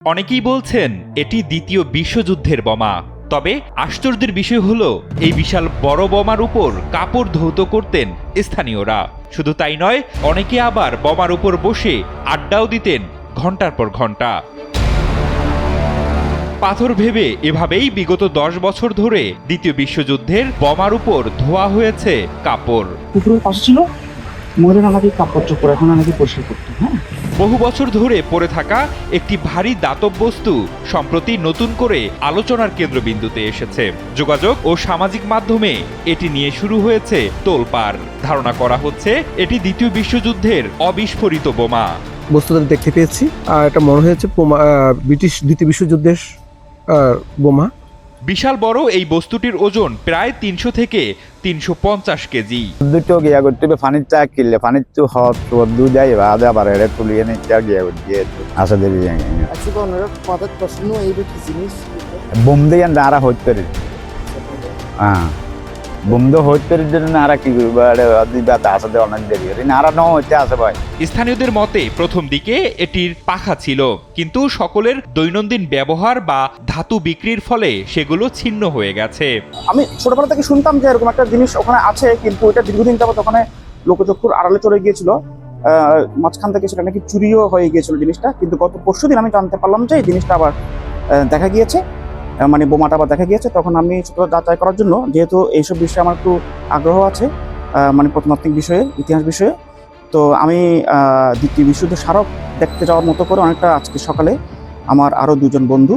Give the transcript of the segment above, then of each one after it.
অনেকেই বলছেন এটি দ্বিতীয় বিশ্বযুদ্ধের বোমা। তবে আশ্চর্যের বিষয় হলো এই বিশাল বড় বোমার উপর কাপড় ধৌত করতেন স্থানীয়রা। শুধু তাই নয়, অনেকে আবার বোমার উপর বসে আড্ডাও দিতেন ঘন্টার পর ঘন্টা। পাথর ভেবে এভাবেই বিগত 10 বছর ধরে দ্বিতীয় বিশ্বযুদ্ধের বোমার উপর ধোয়া হয়েছে কাপড়। পুকুরের পাশে ছিল, মহিলারা নাকি কাপড় চোপড় এখন নাকি পরিষ্কার করতো। বহু বছর ধরে পড়ে থাকা একটি ভারী দাতব বস্তু সম্প্রতি নতুন করে আলোচনার কেন্দ্রবিন্দুতে এসেছে। যোগাযোগ ও সামাজিক মাধ্যমে এটি নিয়ে শুরু হয়েছে তোলপাড়। ধারণা করা হচ্ছে এটি দ্বিতীয় বিশ্বযুদ্ধের অবিস্ফোরিত বোমা। বস্তুটা দেখতে পেয়েছি, আর এটা মনে হয়েছে ব্রিটিশ দ্বিতীয় বিশ্বযুদ্ধের বোমা। বিশাল বড় এই বস্তুটির ওজন প্রায় 300 থেকে 350 কেজি। দুটো গিয়া করতে ফানির চা কিনলে ফানির তো হট দু যাই আদা বারে রে তুলিয়ে নে চা গিয়া করতে আসা দেবি আজকে ওনারা পদার্থ প্রশ্ন এই জিনিস বোম দিয়ে আরা হইতে রে হ্যাঁ বোম দো হইতে রে জন্য আরা কি করবে আদিবাদ আসা দে অনেক দেরি রে আরা ন হইতে আসে ভাই। স্থানীয়দের মতে প্রথম দিকে এটির পাখা ছিল, কিন্তু সকলের দৈনন্দিন ব্যবহার বা ধাতু বিক্রির ফলে সেগুলো ছিন্ন হয়ে গেছে। আমি ছোটবেলা থেকে শুনতাম যে এরকম একটা জিনিস ওখানে আছে, কিন্তু এটা দীর্ঘদিন যাবত ওখানে লোকচক্ষুর আড়ালে চলে গিয়েছিল। মাঝখান থেকে সেটা নাকি চুরিও হয়ে গিয়েছিল জিনিসটা, কিন্তু গত পরশুদিন আমি জানতে পারলাম যে এই জিনিসটা আবার দেখা গিয়েছে, মানে বোমাটা আবার দেখা গিয়েছে। তখন আমি সেটা যাচাই করার জন্য, যেহেতু এইসব বিষয়ে আমার একটু আগ্রহ আছে, মানে প্রত্নতাত্ত্বিক বিষয়ে, ইতিহাস বিষয়ে, তো আমি দ্বিতীয় বিশ্বযুদ্ধের স্মারক দেখতে যাওয়ার মতো করে অনেকটা আজকে সকালে আমার আরও দুজন বন্ধু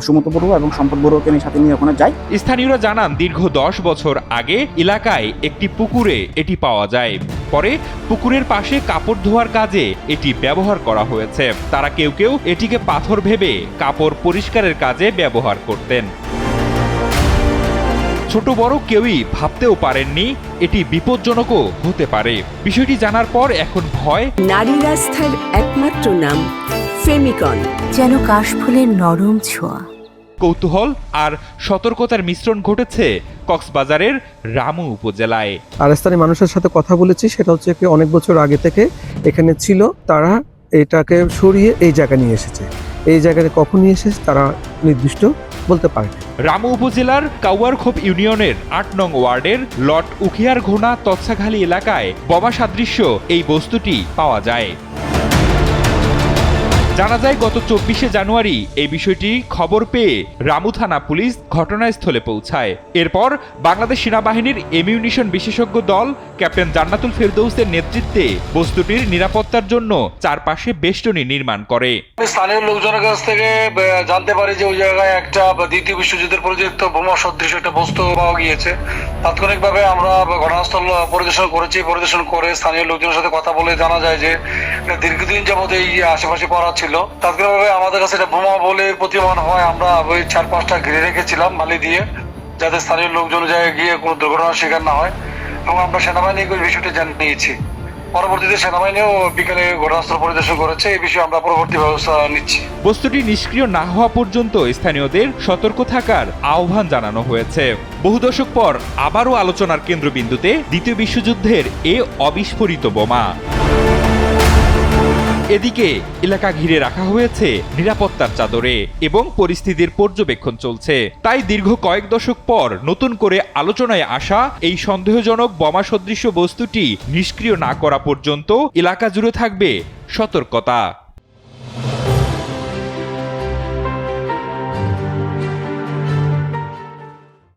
সুমত বড়ুয়া এবং সম্পদ বড়ুয়াকে নিয়ে সাথে নিয়ে ওখানে যাই। স্থানীয়রা জানান দীর্ঘ 10 বছর আগে এলাকায় একটি পুকুরে এটি পাওয়া যায়। পরে পুকুরের পাশে কাপড় ধোয়ার কাজে এটি ব্যবহার করা হয়েছে। তারা কেউ কেউ এটিকে পাথর ভেবে কাপড় পরিষ্কারের কাজে ব্যবহার করতেন। ছোট বড় কেউই ভাবতেও পারেননি এটি বিপজ্জনকও হতে পারে। বিষয়টি জানার পর এখন ভয়। নারী রাস্তার একমাত্র নাম ফেমিকন, যেন কাশফুলের নরম ছোঁয়া। কৌতূহল আর সতর্কতার মিশ্রণ ঘটেছে কক্সবাজারের রামু উপজেলায়। আর স্থানীয় মানুষের সাথে কথা বলেছি, সেটা হচ্ছে কি অনেক বছর আগে থেকে এখানে ছিল, তারা এটাকে সরিয়ে এই জায়গায় নিয়ে এসেছে। এই জায়গায় কখন নিয়ে এসেছে তারা নির্দিষ্ট বলতে পারে। রামু উপজেলার কাউয়ারখোপ ইউনিয়নের 8 নং ওয়ার্ডের লট উখিয়ার ঘোনা তৎসাখালী এলাকায় বোমা সাদৃশ্য এই বস্তুটি পাওয়া যায়। জানা যায় গত 24শে জানুয়ারি এই বিষয়টি খবর পেয়ে রামু থানা পুলিশ ঘটনাস্থলে পৌঁছায়। এরপর বাংলাদেশ সেনাবাহিনীর এমিউনিশন বিশেষজ্ঞ দল ক্যাপ্টেন জান্নাতুল ফেরদৌসের নেতৃত্বে বস্তুটির নিরাপত্তার জন্য চারপাশে বেষ্টনী নির্মাণ করে। স্থানীয় লোকজনের কাছ থেকে জানতে পারি যে ওই জায়গায় একটা দ্বিতীয় বিশ্বযুদ্ধের পরিচিত বোমা সদৃশ একটা বস্তু পাওয়া গিয়েছে। তাৎক্ষণিকভাবে আমরা ঘটনাস্থল পরিদর্শন করেছি। পরিদর্শন করে স্থানীয় লোকজনের সাথে কথা বলে জানা যায় যে দীর্ঘদিন যাবত এই আশেপাশে পড়া ছিল। তাৎক্ষণিকভাবে আমাদের কাছে এটা বোমা বলে প্রতীয়মান হয়। আমরা ওই 4-5টা ঘিরে রেখেছিলাম বালি দিয়ে, যাতে স্থানীয় লোকজন জায়গায় গিয়ে কোনো দুর্ঘটনার শিকার না হয়, এবং আমরা সেনাবাহিনীকে ওই বিষয়টি জানিয়েছি। পরবর্তীতে সেনাবাহিনীও বিকেলে ঘটনাস্থল পরিদর্শন করেছে। এই বিষয়ে আমরা পরবর্তী ব্যবস্থা নিচ্ছি। বস্তুটি নিষ্ক্রিয় না হওয়া পর্যন্ত স্থানীয়দের সতর্ক থাকার আহ্বান জানানো হয়েছে। বহু দশক পর আবারও আলোচনার কেন্দ্রবিন্দুতে দ্বিতীয় বিশ্বযুদ্ধের এ অবিস্ফোরিত বোমা। এদিকে এলাকা ঘিরে রাখা হয়েছে নিরাপত্তার চাদরে এবং পরিস্থিতির পর্যবেক্ষণ চলছে। তাই দীর্ঘ কয়েক দশক পর নতুন করে আলোচনায় আসা এই সন্দেহজনক বোমা সদৃশ্য বস্তুটি নিষ্ক্রিয় না করা পর্যন্ত এলাকা জুড়ে থাকবে সতর্কতা।